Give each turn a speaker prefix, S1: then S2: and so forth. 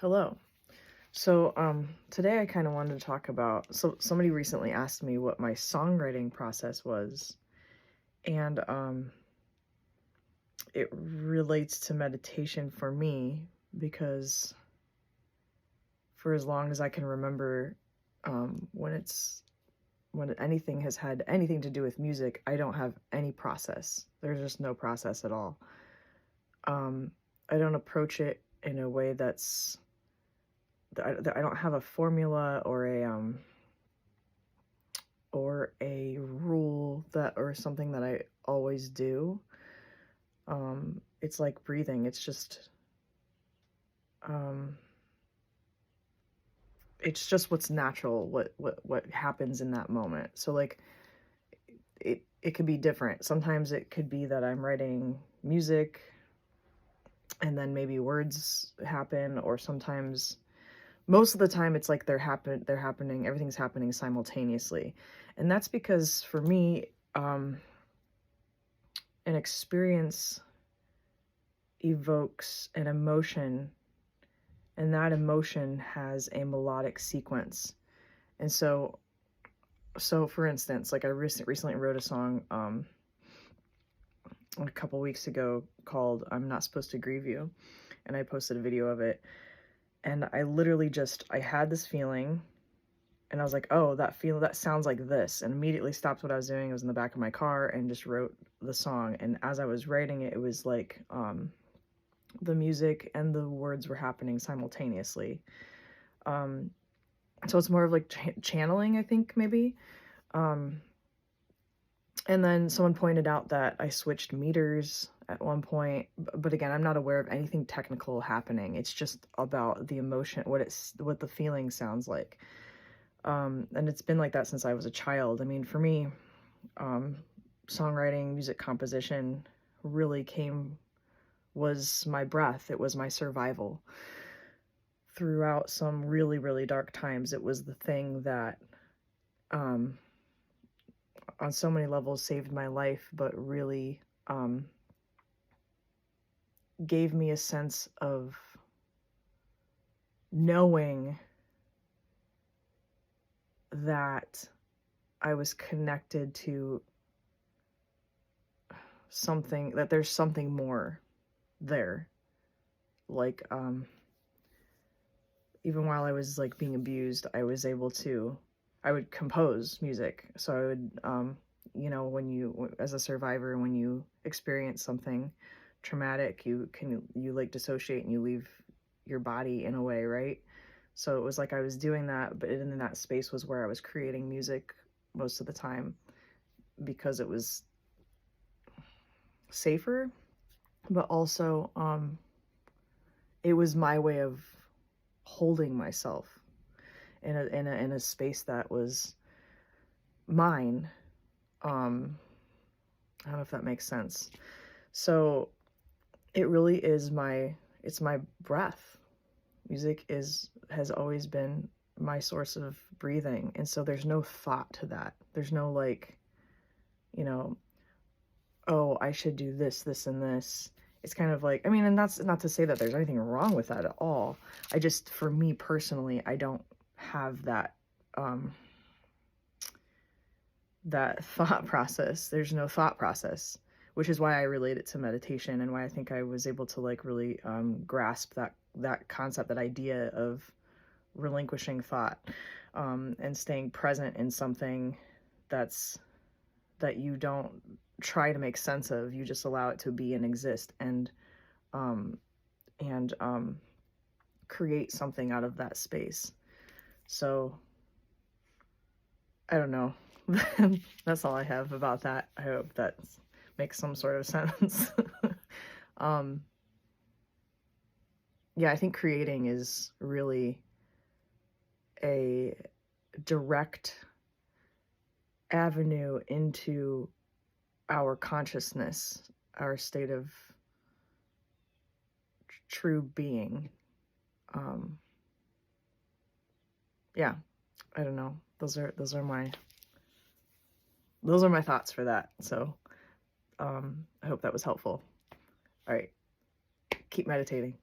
S1: Hello. Today I kind of wanted to talk about, somebody recently asked me what my songwriting process was, and it relates to meditation for me because for as long as I can remember, when anything has had anything to do with music, I don't have any process. There's just no process at all. I don't approach it in a way I don't have a formula or a rule or something that I always do. It's like breathing. Um, it's just what's natural, what happens in that moment. So like it could be different. Sometimes it could be that I'm writing music and then maybe words happen, or sometimes most of the time it's like they're happening, everything's happening simultaneously. And that's because for me, an experience evokes an emotion, and that emotion has a melodic sequence. And so for instance, like I recently wrote a song a couple weeks ago called "I'm Not Supposed to Grieve You," and I posted a video of it. And I literally I had this feeling, and I was like, oh, that sounds like this, and immediately stopped what I was doing. I was in the back of my car and just wrote the song. And as I was writing it, it was like the music and the words were happening simultaneously. So it's more of like channeling, I think, maybe. And then someone pointed out that I switched meters at one point, but again, I'm not aware of anything technical happening. It's just about the emotion, what the feeling sounds like. And it's been like that since I was a child. I mean, for me, songwriting, music composition really was my breath. It was my survival. Throughout some really, really dark times, it was the thing that, on so many levels saved my life, but really, gave me a sense of knowing that I was connected to something, that there's something more there. Like, even while I was like being abused, I would compose music. So I would, as a survivor, when you experience something traumatic, you like dissociate and you leave your body in a way, right? So it was like I was doing that, but in that space was where I was creating music most of the time, because it was safer, but also it was my way of holding myself in a space that was mine. I don't know if that makes sense. So it really is it's my breath. Music has always been my source of breathing. And so there's no thought to that. There's no like, oh, I should do this, this, and this. It's kind of like, I mean, and that's not to say that there's anything wrong with that at all. For me personally, I don't have that thought process. There's no thought process, which is why I relate it to meditation, and why I think I was able to like really grasp that concept, that idea of relinquishing thought, and staying present in something that you don't try to make sense of. You just allow it to be and exist, and create something out of that space. So I don't know. That's all I have about that. I hope that makes some sort of sense. Yeah, I think creating is really a direct avenue into our consciousness, our state of true being. Yeah, I don't know. Those are my thoughts for that. So, I hope that was helpful. All right, keep meditating.